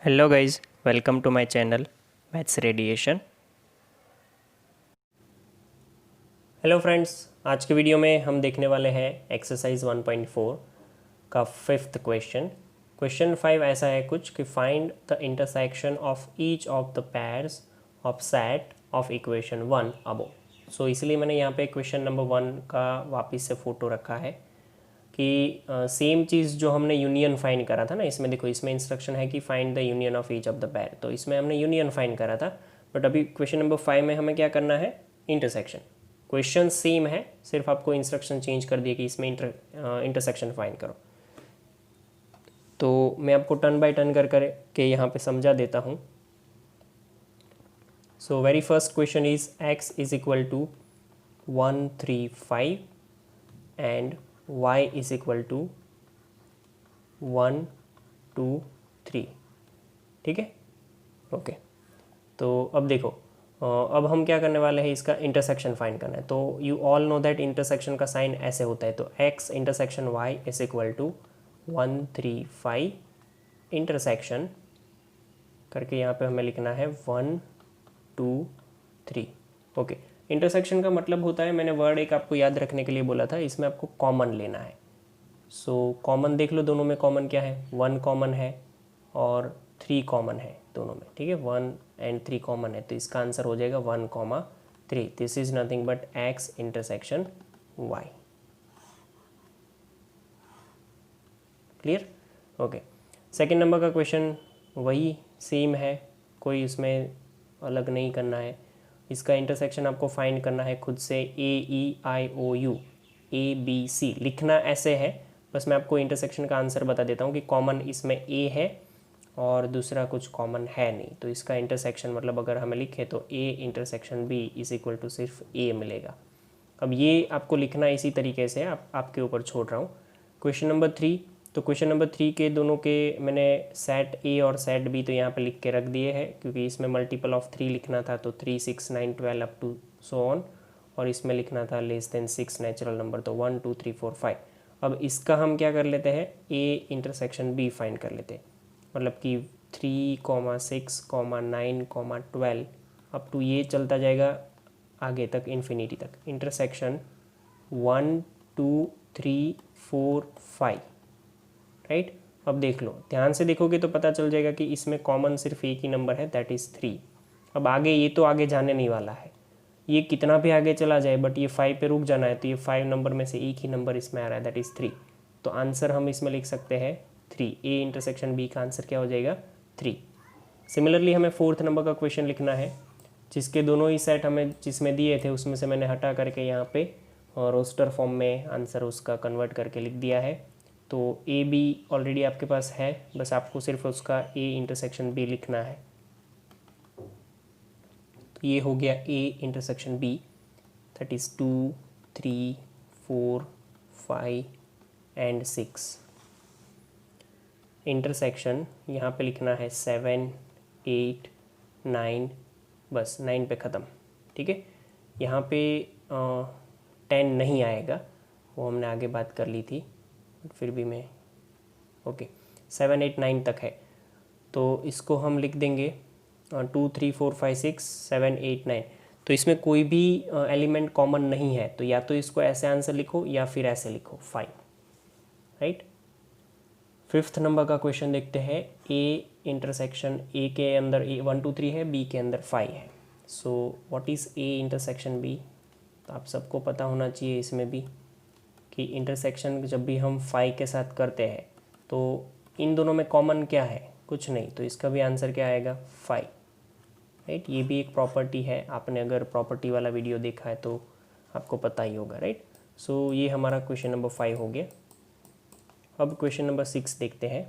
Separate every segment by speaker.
Speaker 1: Hello guys, welcome to my channel maths radiation. Hello friends, आज के video में हम देखने वाले हैं एक्सरसाइज 1.4 का फिफ्थ क्वेश्चन। क्वेश्चन 5 ऐसा है कुछ कि find the intersection of each of the pairs of set of equation 1 अबो। सो इसलिए मैंने यहाँ पे क्वेश्चन नंबर 1 का वापस से फ़ोटो रखा है कि सेम चीज़ जो हमने यूनियन फाइंड करा था ना, इसमें देखो, इसमें इंस्ट्रक्शन है कि find the union of each of the pair, तो इसमें हमने यूनियन फाइंड करा था। बट अभी क्वेश्चन नंबर 5 में हमें क्या करना है, इंटरसेक्शन। क्वेश्चन सेम है, सिर्फ आपको इंस्ट्रक्शन चेंज कर दिए कि इसमें इंटरसेक्शन फाइंड करो। तो मैं आपको टर्न बाय टर्न कर के यहाँ पे समझा देता हूँ। So very first question is x is equal to 1 3 5 and y is equal to 1 2 3। ठीक है, ओके। तो अब देखो, अब हम क्या करने वाले हैं, इसका इंटरसेक्शन फाइंड करना है। तो you all know that intersection का साइन ऐसे होता है। तो x intersection y is equal to 1 3 5 intersection करके यहाँ पे हमें लिखना है 1 2 3। ओके, इंटरसेक्शन का मतलब होता है, मैंने वर्ड एक आपको याद रखने के लिए बोला था, इसमें आपको कॉमन लेना है। सो कॉमन देख लो, दोनों में कॉमन क्या है, 1 कॉमन है और 3 कॉमन है दोनों में। ठीक है, 1 एंड 3 कॉमन है, तो इसका आंसर हो जाएगा 1 3। This is nothing but x intersection y। Clear? Okay, second number का क्वेश्चन वही सेम है, कोई इसमें अलग नहीं करना है। इसका इंटरसेक्शन आपको फाइंड करना है खुद से। AEIOU ABC लिखना ऐसे है, बस मैं आपको इंटरसेक्शन का आंसर बता देता हूँ कि कॉमन इसमें A है और दूसरा कुछ कॉमन है नहीं। तो इसका इंटरसेक्शन मतलब अगर हमें लिखे तो A intersection B is equal to सिर्फ A मिलेगा। अब ये आपको लिखना इसी तरीके से, आपके ऊपर छोड़ रहा हूँ। क्वेश्चन नंबर 3, तो क्वेश्चन नंबर 3 के दोनों के मैंने सेट ए और सेट बी तो यहाँ पे लिख के रख दिए हैं, क्योंकि इसमें मल्टीपल ऑफ 3 लिखना था, तो 3 6 9 12 अप टू सो ऑन, और इसमें लिखना था लेस देन 6 नेचुरल नंबर, तो 1 2 3 4 5। अब इसका हम क्या कर लेते हैं, ए इंटरसेक्शन बी फाइंड कर लेते हैं। मतलब कि 3 6 9 12 अप टू ये चलता जाएगा आगे तक, इन्फिनिटी तक। Intersection 1 2 3 4 5, right. अब देख लो, ध्यान से देखोगे तो पता चल जाएगा कि इसमें कॉमन सिर्फ एक ही नंबर है, दैट इज़ 3। अब आगे ये तो आगे जाने नहीं वाला है, ये कितना भी आगे चला जाए, बट ये 5 पे रुक जाना है। तो ये 5 नंबर में से एक ही नंबर इसमें आ रहा है, दैट इज़ 3। तो आंसर हम इसमें लिख सकते हैं 3। ए इंटरसेक्शन बी का आंसर क्या हो जाएगा, 3। सिमिलरली हमें फोर्थ नंबर का क्वेश्चन लिखना है, जिसके दोनों ही सेट हमें जिसमें दिए थे उसमें से मैंने हटा करके यहाँ पे रोस्टर फॉर्म में आंसर उसका कन्वर्ट करके लिख दिया है। तो ए बी ऑलरेडी आपके पास है, बस आपको सिर्फ उसका ए इंटरसेक्शन बी लिखना है। तो ये हो गया A intersection B, that is 2 3 4 5 and 6। Intersection यहाँ पे लिखना है 7 8 9, बस 9 पे ख़त्म। ठीक है, यहाँ पे 10 नहीं आएगा, वो हमने आगे बात कर ली थी, फिर भी मैं ओके 7 8 9 तक है। तो इसको हम लिख देंगे 2 3 4 5 6 7 8 9। तो इसमें कोई भी एलिमेंट कॉमन नहीं है, तो या तो इसको ऐसे आंसर लिखो या फिर ऐसे लिखो, फाइन, राइट। फिफ्थ नंबर का क्वेश्चन देखते हैं। ए इंटरसेक्शन ए के अंदर ए 1 2 3 है, बी के अंदर 5 है। So what is A intersection B? तो आप सबको पता होना चाहिए इसमें भी कि इंटरसेक्शन जब भी हम 5 के साथ करते हैं तो इन दोनों में कॉमन क्या है, कुछ नहीं, तो इसका भी आंसर क्या आएगा, 5, राइट। ये भी एक प्रॉपर्टी है, आपने अगर प्रॉपर्टी वाला वीडियो देखा है तो आपको पता ही होगा, राइट। सो ये हमारा क्वेश्चन नंबर 5 हो गया। अब क्वेश्चन नंबर 6 देखते हैं।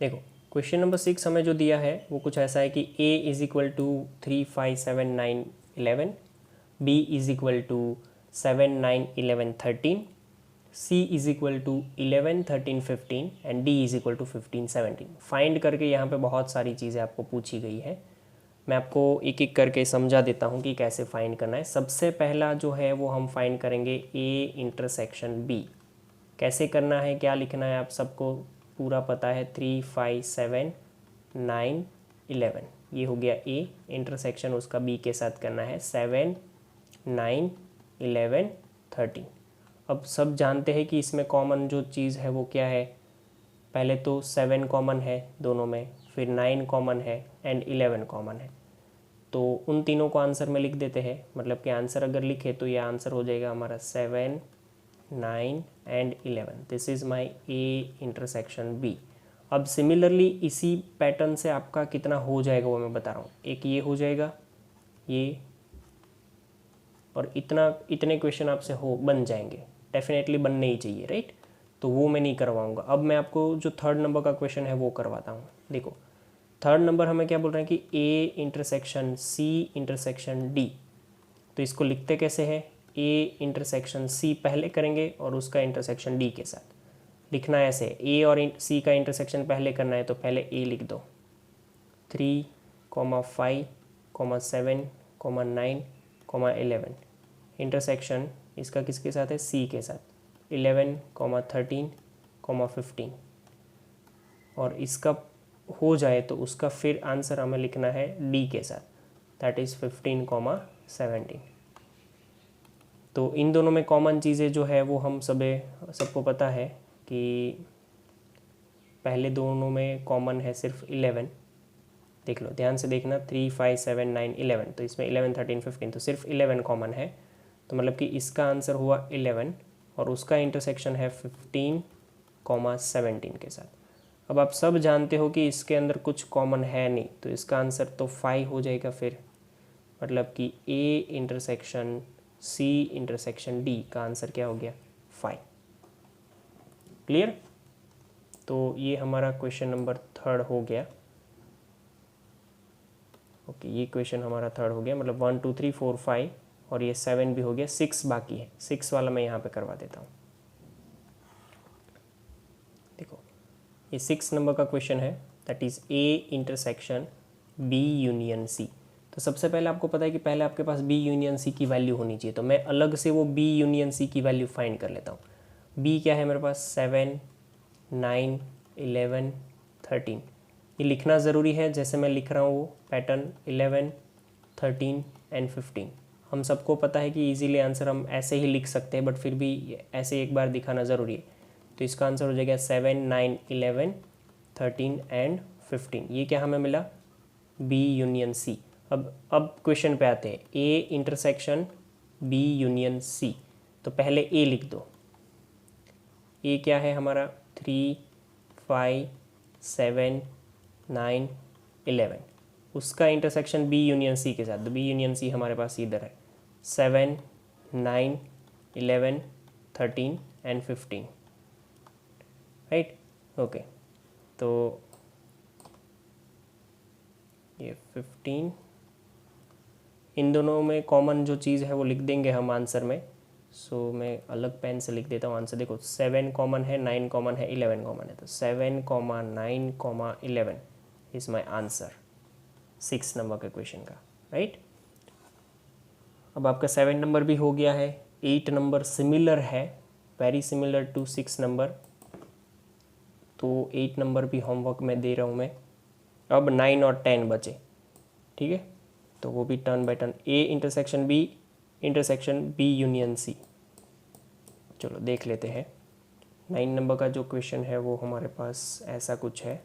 Speaker 1: देखो, क्वेश्चन नंबर 6 हमें जो दिया है वो कुछ ऐसा है कि a is equal to 3 5 7 9 11, b is equal to 7 9 11 13, c is equal to 11 13 15 and d is equal to 15 17। Find करके यहाँ पे बहुत सारी चीज़ें आपको पूछी गई है। मैं आपको एक एक करके समझा देता हूँ कि कैसे फाइंड करना है। सबसे पहला जो है वो हम फाइंड करेंगे ए इंटरसेक्शन बी। कैसे करना है, क्या लिखना है, आप सबको पूरा पता है। 3, 5, 7, 9, 11 ये हो गया ए इंटरसेक्शन, उसका बी के साथ करना है 7, 9, 11, 13। अब सब जानते हैं कि इसमें कॉमन जो चीज़ है वो क्या है। पहले तो 7 कॉमन है दोनों में, फिर 9 कॉमन है एंड 11 कॉमन है। तो उन तीनों को आंसर में लिख देते हैं, मतलब कि आंसर अगर लिखे तो ये आंसर हो जाएगा हमारा 7, 9 and 11। This is my A intersection B. अब सिमिलरली इसी पैटर्न से आपका कितना हो जाएगा वो मैं बता रहा हूँ। एक ये हो जाएगा, ये, और इतने क्वेश्चन आपसे बन जाएंगे, डेफिनेटली बनने ही चाहिए, राइट। तो वो मैं नहीं करवाऊँगा। अब मैं आपको जो थर्ड नंबर का क्वेश्चन है वो करवाता हूँ। देखो थर्ड नंबर हमें क्या बोल रहे हैं कि A intersection C intersection D. तो इसको लिखते कैसे हैं, ए इंटरसेक्शन सी पहले करेंगे और उसका इंटरसेक्शन डी के साथ लिखना है ऐसे। ए और सी का इंटरसेक्शन पहले करना है तो पहले ए लिख दो, 3, 5, 7, 9, 11। इंटरसेक्शन इसका किसके साथ है, सी के साथ, 11, 13, 15। और इसका हो जाए तो उसका फिर आंसर हमें लिखना है डी के साथ, दैट इज़ 15, 17। तो इन दोनों में कॉमन चीज़ें जो है वो हम सबको पता है कि पहले दोनों में कॉमन है सिर्फ 11। देख लो ध्यान से देखना, 3, 5, 7, 9, 11। तो इसमें 11, 13, 15 तो सिर्फ 11 कॉमन है। तो मतलब कि इसका आंसर हुआ 11 और उसका इंटरसेक्शन है 15, 17 के साथ। अब आप सब जानते हो कि इसके अंदर कुछ कॉमन है नहीं, तो इसका आंसर तो 5 हो जाएगा फिर। मतलब कि A intersection C intersection D का आंसर क्या हो गया, 5। क्लियर। तो ये हमारा क्वेश्चन नंबर थर्ड हो गया। ओके ये क्वेश्चन हमारा थर्ड हो गया, मतलब 1, 2, 3, 4, 5 और ये 7 भी हो गया। 6 बाकी है, 6 वाला मैं यहाँ पे करवा देता हूँ। देखो ये 6 नंबर का क्वेश्चन है, that is A intersection B union C. तो सबसे पहले आपको पता है कि पहले आपके पास बी यूनियन सी की वैल्यू होनी चाहिए, तो मैं अलग से वो बी यूनियन सी की वैल्यू फाइंड कर लेता हूँ। बी क्या है मेरे पास, 7, 9, 11, 13। ये लिखना ज़रूरी है, जैसे मैं लिख रहा हूँ वो पैटर्न 11, 13 एंड 15। हम सबको पता है कि इजीली आंसर हम ऐसे ही लिख सकते हैं, बट फिर भी ऐसे एक बार दिखाना ज़रूरी है। तो इसका आंसर हो जाएगा 7, 9, 11, 13 एंड 15। ये क्या हमें मिला, बी यूनियन सी। अब क्वेश्चन पे आते हैं, A intersection B union C. तो पहले ए लिख दो। ए क्या है हमारा, 3, 5, 7, 9, 11। उसका इंटरसेक्शन बी यूनियन सी के साथ, तो बी यूनियन सी हमारे पास इधर है, 7, 9, 11, 13 एंड 15, राइट। ओके तो ये 15, इन दोनों में कॉमन जो चीज़ है वो लिख देंगे हम आंसर में। सो मैं अलग पेन से लिख देता हूँ आंसर। देखो 7 कॉमन है, 9 कॉमन है, 11 कॉमन है, तो 7, 9, 11 इज़ माई आंसर 6 नंबर के क्वेश्चन का, राइट। अब आपका 7 नंबर भी हो गया है। 8 नंबर सिमिलर है, वेरी सिमिलर टू 6 नंबर, तो 8 नंबर भी होमवर्क में दे रहा हूँ मैं। अब 9 और 10 बचे, ठीक है, तो वो भी turn by turn. A intersection B union C, चलो देख लेते हैं। 9 नंबर का जो क्वेश्चन है वो हमारे पास ऐसा कुछ है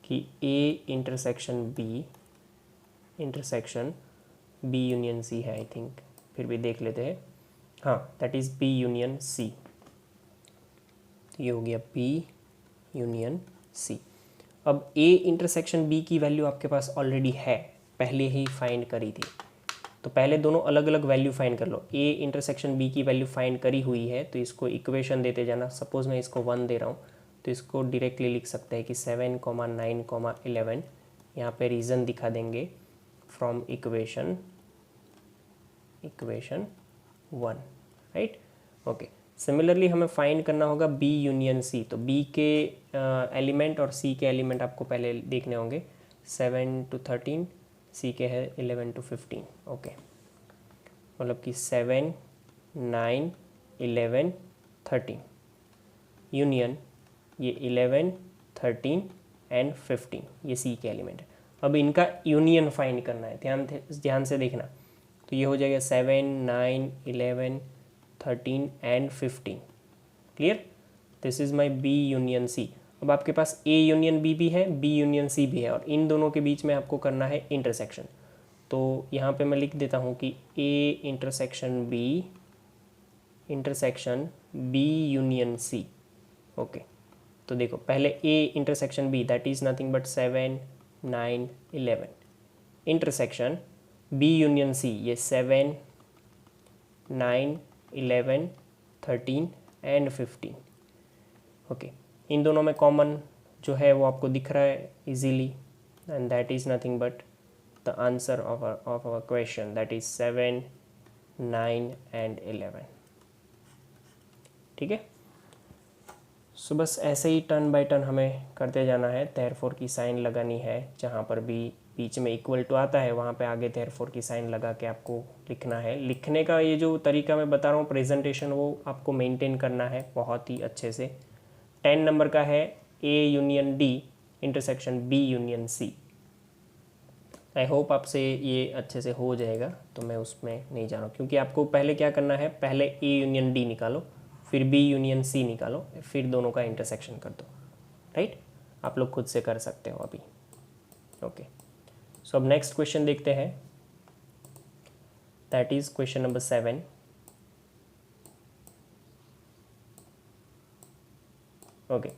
Speaker 1: कि A intersection B union C है, आई थिंक, फिर भी देख लेते हैं। हाँ, that is B union C. ये हो गया बी यूनियन सी। अब ए इंटरसेक्शन बी की वैल्यू आपके पास ऑलरेडी है, पहले ही फाइंड करी थी, तो पहले दोनों अलग अलग वैल्यू फाइंड कर लो। ए इंटरसेक्शन बी की वैल्यू फाइंड करी हुई है, तो इसको इक्वेशन देते जाना। सपोज मैं इसको 1 दे रहा हूँ, तो इसको डायरेक्टली लिख सकते हैं कि 7, 9, 11। यहाँ पे रीज़न दिखा देंगे from equation 1, right. Okay, similarly हमें फाइंड करना होगा बी यूनियन सी। तो बी के एलिमेंट और सी के एलिमेंट आपको पहले देखने होंगे। 7 to 13, सी के है 11 to 15। ओके, मतलब कि 7, 9, 11, 13 यूनियन ये 11, 13 एंड 15 ये सी के एलिमेंट है। अब इनका यूनियन फाइंड करना है, ध्यान से देखना। तो ये हो जाएगा 7, 9, 11, 13 and 15। Clear? This is my B union C. अब आपके पास ए यूनियन बी भी है, बी यूनियन सी भी है, और इन दोनों के बीच में आपको करना है इंटरसेक्शन। तो यहाँ पे मैं लिख देता हूँ कि A intersection B union C. Okay, तो देखो पहले A intersection B, that is nothing but 7, 9, 11 intersection B union C, ये 7, 9, 11, 13 एंड 15। ओके, इन दोनों में कॉमन जो है वो आपको दिख रहा है easily, and that is nothing but the answer of our question, that is 7, 9 and 11। ठीक है, सो बस ऐसे ही टर्न बाय टर्न हमें करते जाना है। देयरफॉर की साइन लगानी है, जहाँ पर भी बीच में इक्वल टू आता है वहाँ पे आगे देयरफॉर की साइन लगा के आपको लिखना है। लिखने का ये जो तरीका मैं बता रहा हूँ प्रेजेंटेशन, वो आपको मेंटेन करना है बहुत ही अच्छे से। 10 नंबर का है A union D intersection B union C. I hope आपसे ये अच्छे से हो जाएगा, तो मैं उसमें नहीं जा रहा हूँ, क्योंकि आपको पहले क्या करना है, पहले ए यूनियन डी निकालो, फिर बी यूनियन सी निकालो, फिर दोनों का इंटरसेक्शन कर दो। राइट? आप लोग खुद से कर सकते हो अभी। ओके, सो अब नेक्स्ट क्वेश्चन देखते हैं, that is question number 7। Okay,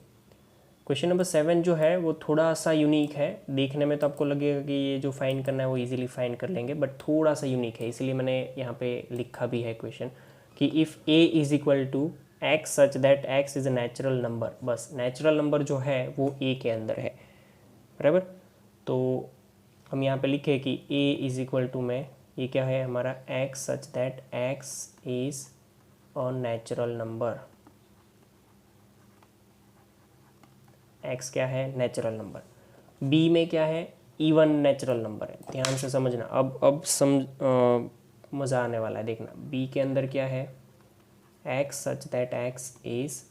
Speaker 1: question number 7 जो है वो थोड़ा सा यूनिक है। देखने में तो आपको लगेगा कि ये जो फाइंड करना है वो इजीली फाइंड कर लेंगे, बट थोड़ा सा यूनिक है, इसलिए मैंने यहाँ पे लिखा भी है क्वेश्चन कि if a is equal to x such that x is a natural number. बस नेचुरल नंबर जो है वो a के अंदर है, बराबर। तो हम यहाँ पे लिखे कि a इज इक्वल टू में ये क्या है हमारा, x such that x is a natural number. X क्या है, नेचुरल नंबर। बी में क्या है, इवन नेचुरल नंबर है। ध्यान से समझना, अब मज़ा आने वाला है, देखना। बी के अंदर क्या है, x such that x is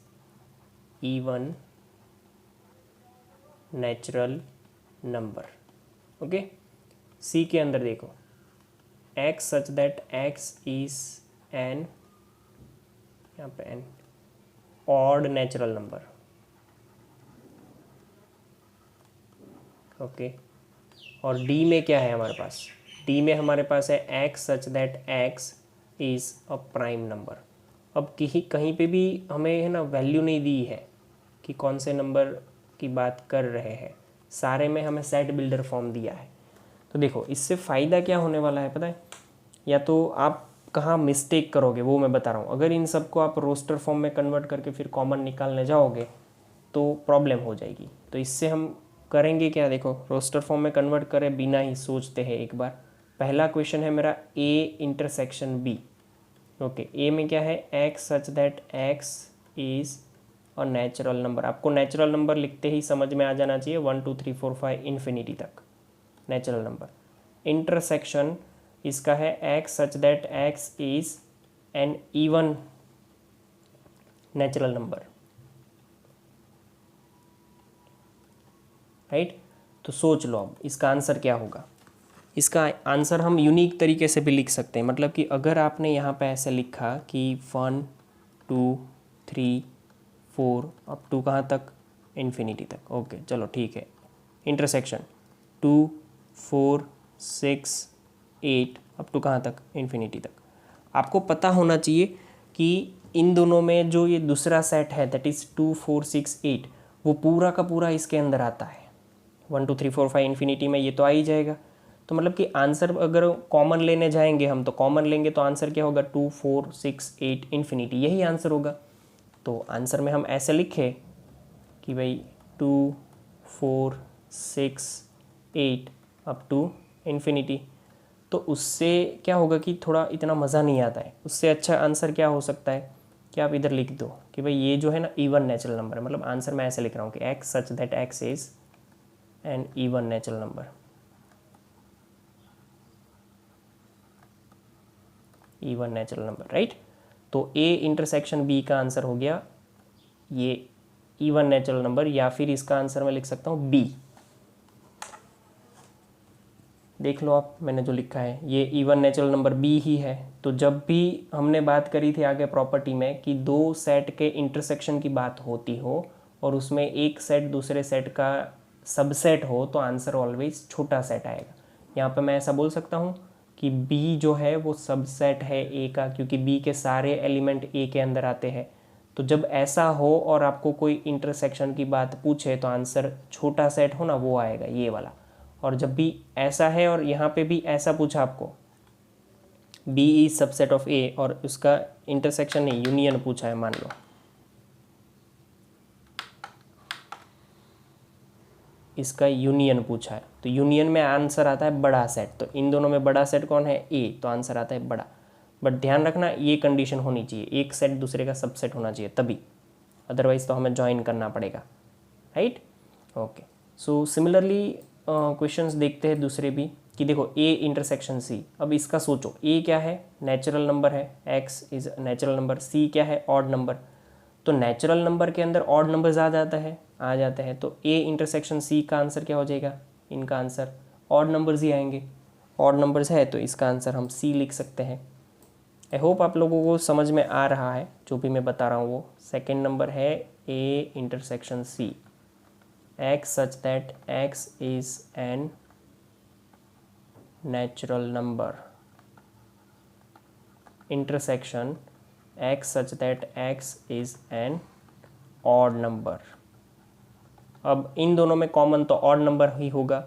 Speaker 1: even natural number. Okay, C के अंदर देखो, x such that x is n, यहाँ पे n, odd natural number. Okay, और डी में क्या है हमारे पास, डी में हमारे पास है x such that x is a prime number. अब कहीं पे भी हमें है ना वैल्यू नहीं दी है कि कौन से नंबर की बात कर रहे हैं, सारे में हमें सेट बिल्डर फॉर्म दिया है। तो देखो इससे फ़ायदा क्या होने वाला है पता है, या तो आप कहाँ मिस्टेक करोगे वो मैं बता रहा हूँ। अगर इन सबको आप रोस्टर फॉर्म में कन्वर्ट करके फिर कॉमन निकालने जाओगे तो प्रॉब्लम हो जाएगी। तो इससे हम करेंगे क्या, देखो रोस्टर फॉर्म में कन्वर्ट करें बिना ही सोचते हैं एक बार। पहला क्वेश्चन है मेरा ए इंटरसेक्शन बी। ओके, ए में क्या है, x such that x is a natural number. आपको नेचुरल नंबर लिखते ही समझ में आ जाना चाहिए, 1 2 3 4 5 इन्फिनिटी तक नेचुरल नंबर। इंटरसेक्शन इसका है x such that x is an even natural number. Right? तो सोच लो अब इसका आंसर क्या होगा। इसका आंसर हम यूनिक तरीके से भी लिख सकते हैं, मतलब कि अगर आपने यहाँ पे ऐसे लिखा कि 1 2 3 4 अप टू कहाँ तक, इन्फिनिटी तक। ओके चलो ठीक है, इंटरसेक्शन 2 4 6 8 अप टू कहाँ तक, इन्फिनिटी तक। आपको पता होना चाहिए कि इन दोनों में जो ये दूसरा सेट है दैट इज़ 2 4 6 8, वो पूरा का पूरा इसके अंदर आता है। 1 2 3 4 5 इन्फिनिटी में ये तो आ ही जाएगा। तो मतलब कि आंसर अगर कॉमन लेने जाएंगे हम, तो कॉमन लेंगे तो आंसर क्या होगा, 2 4 6 8 इन्फिनिटी, यही आंसर होगा। तो आंसर में हम ऐसे लिखे कि भाई 2 4 6 8 अप टू इन्फिनिटी। तो उससे क्या होगा कि थोड़ा इतना मज़ा नहीं आता है। उससे अच्छा आंसर क्या हो सकता है कि आप इधर लिख दो कि भाई ये जो है ना इवन नेचुरल नंबर है, मतलब आंसर मैं ऐसे लिख रहा हूँ कि x such that x is an even natural number, even natural number, right. तो a इंटरसेक्शन b का आंसर हो गया ये इवन नेचुरल नंबर, या फिर इसका आंसर मैं लिख सकता हूँ b। देख लो आप, मैंने जो लिखा है ये इवन नेचुरल नंबर b ही है। तो जब भी हमने बात करी थी आगे प्रॉपर्टी में कि दो सेट के इंटरसेक्शन की बात होती हो और उसमें एक सेट दूसरे सेट का सबसेट हो तो आंसर ऑलवेज छोटा सेट आएगा। यहाँ पे मैं ऐसा बोल सकता हूँ कि b जो है वो सबसेट है a का, क्योंकि b के सारे एलिमेंट a के अंदर आते हैं। तो जब ऐसा हो और आपको कोई इंटरसेक्शन की बात पूछे तो आंसर छोटा सेट हो ना, वो आएगा ये वाला। और जब भी ऐसा है और यहाँ पे भी ऐसा पूछा आपको b is subset of a और उसका इंटरसेक्शन नहीं यूनियन पूछा है, मान लो इसका यूनियन पूछा है, तो यूनियन में आंसर आता है बड़ा सेट। तो इन दोनों में बड़ा सेट कौन है, a, तो आंसर आता है बड़ा। बट ध्यान रखना ये कंडीशन होनी चाहिए, एक सेट दूसरे का सबसेट होना चाहिए तभी, अदरवाइज तो हमें ज्वाइन करना पड़ेगा, right. Okay, so similarly questions देखते हैं दूसरे भी कि देखो a इंटरसेक्शन c। अब इसका सोचो, a क्या है, नेचुरल नंबर है, x is natural number, c क्या है, ऑड नंबर। तो नेचुरल नंबर के अंदर ऑड नंबर्स आ जाते हैं, तो a इंटरसेक्शन c का आंसर क्या हो जाएगा, इनका आंसर ऑड नंबर्स ही आएंगे। ऑड नंबर्स है तो इसका आंसर हम c लिख सकते हैं। आई होप आप लोगों को समझ में आ रहा है जो भी मैं बता रहा हूँ वो। सेकेंड नंबर है a intersection c, x such that x is an natural number, intersection x such that x is an odd number। अब इन दोनों में कॉमन तो ऑड नंबर ही होगा,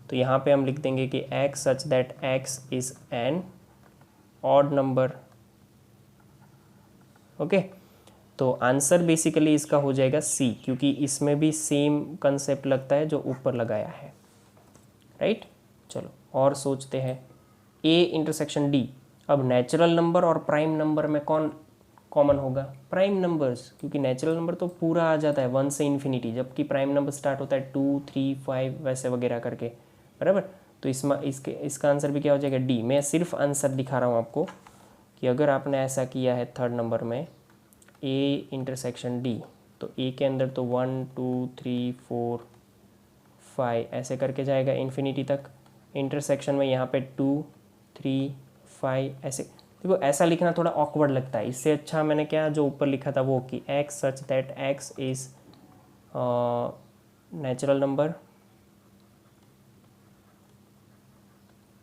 Speaker 1: तो यहाँ पे हम लिख देंगे कि x such that x is an odd number। Okay, तो आंसर बेसिकली इसका हो जाएगा सी, क्योंकि इसमें भी सेम कंसेप्ट लगता है जो ऊपर लगाया है, राइट। चलो और सोचते हैं a इंटरसेक्शन d। अब नेचुरल नंबर और प्राइम नंबर में कौन कॉमन होगा, प्राइम नंबर्स, क्योंकि नेचुरल नंबर तो पूरा आ जाता है 1 से इन्फिनिटी, जबकि प्राइम नंबर स्टार्ट होता है 2, 3, 5 वैसे वगैरह करके, बराबर। तो इसका आंसर भी क्या हो जाएगा डी। मैं सिर्फ आंसर दिखा रहा हूँ आपको कि अगर आपने ऐसा किया है थर्ड नंबर में a इंटरसेक्शन d, तो a के अंदर तो 1, 2, 3, 4, 5 ऐसे करके जाएगा इन्फिनिटी तक। इंटरसेक्शन में यहाँ पे 2, 3, 5 ऐसे। देखो ऐसा लिखना थोड़ा ऑकवर्ड लगता है, इससे अच्छा मैंने क्या जो ऊपर लिखा था वो कि x such that x is natural number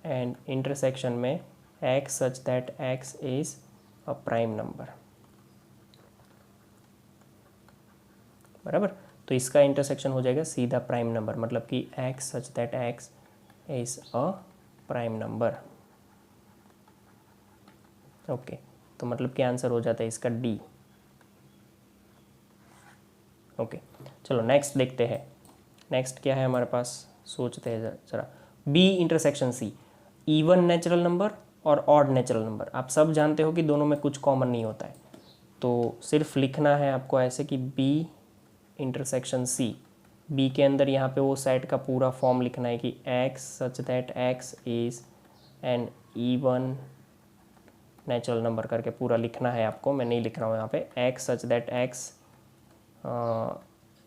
Speaker 1: and intersection में x such that x is a prime number, बराबर। तो इसका इंटरसेक्शन हो जाएगा सीधा प्राइम नंबर, मतलब कि x such that x is a prime number. Okay, तो मतलब कि आंसर हो जाता है इसका डी। ओके, चलो नेक्स्ट देखते हैं। नेक्स्ट क्या है हमारे पास, सोचते हैं जरा। B intersection C, even natural number और ऑड नेचुरल नंबर। आप सब जानते हो कि दोनों में कुछ कॉमन नहीं होता है, तो सिर्फ लिखना है आपको ऐसे कि बी इंटरसेक्शन सी। बी के अंदर यहाँ पे वो सेट का पूरा फॉर्म लिखना है कि x such that x is an even natural number करके पूरा लिखना है आपको। मैं नहीं लिख रहा हूँ यहाँ पे, x such that x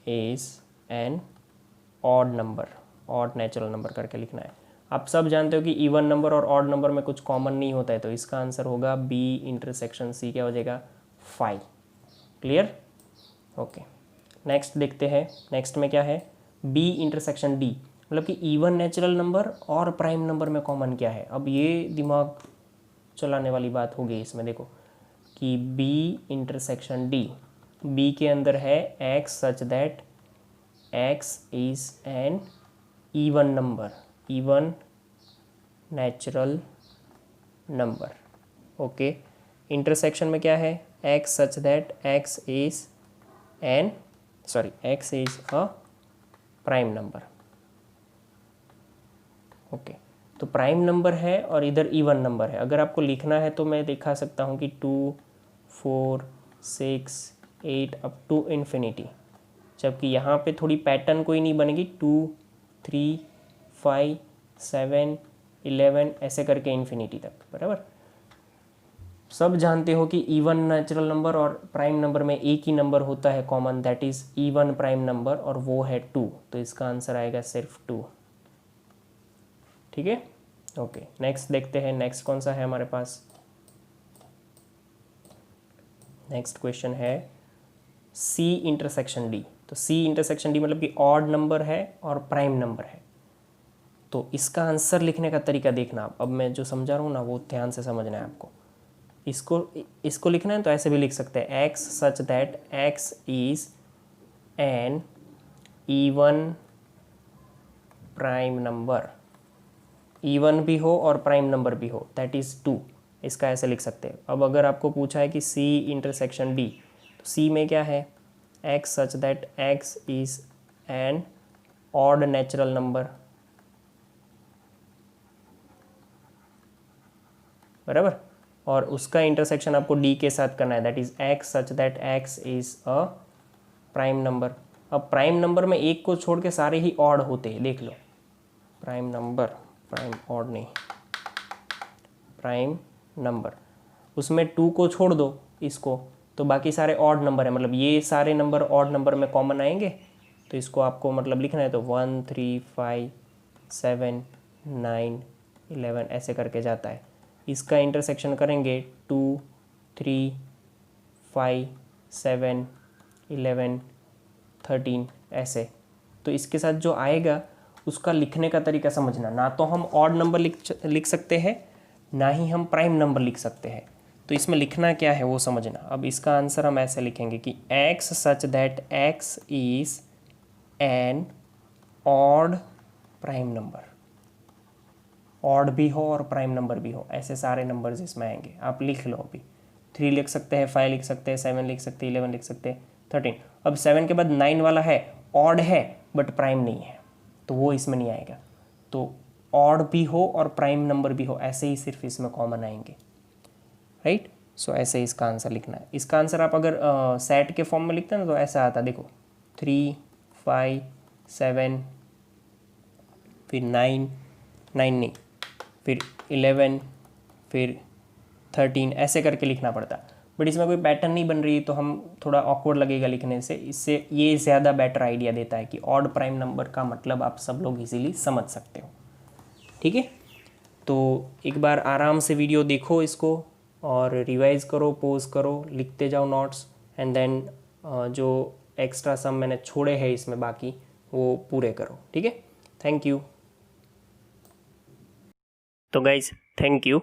Speaker 1: is an odd number, odd natural number करके लिखना है। आप सब जानते हो कि इवन नंबर और ऑड नंबर में कुछ कॉमन नहीं होता है, तो इसका आंसर होगा बी इंटरसेक्शन सी, क्या हो जाएगा 5। Clear, okay. नेक्स्ट देखते हैं। नेक्स्ट में क्या है, बी इंटरसेक्शन डी, मतलब कि इवन नेचुरल नंबर और प्राइम नंबर में कॉमन क्या है। अब ये दिमाग चलाने वाली बात होगी इसमें। देखो कि बी इंटरसेक्शन डी, बी के अंदर है x such that x is an even number, even natural number. Okay, intersection में क्या है, x such that x is an x is a prime number. Okay, तो प्राइम नंबर है और इधर इवन नंबर है। अगर आपको लिखना है तो मैं दिखा सकता हूँ कि 2, 4, 6 8 अप टू इन्फिनिटी, जबकि यहाँ पे थोड़ी पैटर्न कोई नहीं बनेगी, 2 3 5 7 11 ऐसे करके इन्फिनिटी तक, बराबर। सब जानते हो कि इवन नेचुरल नंबर और प्राइम नंबर में एक ही नंबर होता है common, that is even prime number, और वो है 2, तो इसका आंसर आएगा सिर्फ 2। ठीक है, ओके। नेक्स्ट देखते हैं, नेक्स्ट कौन सा है हमारे पास। नेक्स्ट क्वेश्चन है सी इंटरसेक्शन डी। तो सी इंटरसेक्शन डी मतलब कि ऑड नंबर है और प्राइम नंबर है। तो इसका आंसर लिखने का तरीका देखना आप, अब मैं जो समझा रहा हूँ ना वो ध्यान से समझना है आपको। इसको लिखना है तो ऐसे भी लिख सकते हैं, x such that x is N even prime number, even भी हो और प्राइम नंबर भी हो, दैट इज़ 2। इसका ऐसे लिख सकते हैं। अब अगर आपको पूछा है कि सी इंटरसेक्शन डी, तो सी में क्या है, x such that x is N odd natural number, बराबर, और उसका इंटरसेक्शन आपको डी के साथ करना है, that is x such that x is a prime number. अब प्राइम नंबर में एक को छोड़ के सारे ही ऑड होते हैं, देख लो। प्राइम नंबर, प्राइम ऑड नहीं, प्राइम नंबर, उसमें 2 को छोड़ दो इसको, तो बाकी सारे ऑड नंबर है, मतलब ये सारे नंबर ऑड नंबर में कॉमन आएंगे। तो इसको आपको मतलब लिखना है तो 1 3 5 7 9 11 ऐसे करके जाता है। इसका इंटरसेक्शन करेंगे 2 3 5 7 11 13 ऐसे। तो इसके साथ जो आएगा उसका लिखने का तरीका समझना, ना तो हम ऑड नंबर लिख सकते हैं, ना ही हम प्राइम नंबर लिख सकते हैं। तो इसमें लिखना क्या है वो समझना। अब इसका आंसर हम ऐसे लिखेंगे कि x such that x is an odd prime number, odd भी हो और प्राइम नंबर भी हो, ऐसे सारे नंबर्स इसमें आएंगे। आप लिख लो, अभी 3 लिख सकते हैं, 5 लिख सकते हैं, 7 लिख सकते हैं, 11 लिख सकते हैं, 13। अब 7 के बाद 9 वाला है, ऑड है बट प्राइम नहीं है, तो वो इसमें नहीं आएगा। तो ऑड भी हो और प्राइम नंबर भी हो, ऐसे ही सिर्फ इसमें कॉमन आएंगे, राइट। सो ऐसे इसका आंसर लिखना है। इसका आंसर आप अगर सेट के फॉर्म में लिखते हैं ना तो ऐसा आता, देखो 3 5 7 फिर 9 नहीं, फिर 11 फिर 13 ऐसे करके लिखना पड़ता। बट इसमें कोई पैटर्न नहीं बन रही, तो हम थोड़ा ऑकवर्ड लगेगा लिखने से। इससे ये ज़्यादा बेटर आइडिया देता है कि ऑड प्राइम नंबर का मतलब आप सब लोग इजीली समझ सकते हो। ठीक है, तो एक बार आराम से वीडियो देखो इसको और रिवाइज करो, पोज करो, लिखते जाओ नोट्स, एंड देन जो एक्स्ट्रा सम मैंने छोड़े हैं इसमें बाकी वो पूरे करो। ठीक है, थैंक यू। तो गाइज थैंक यू।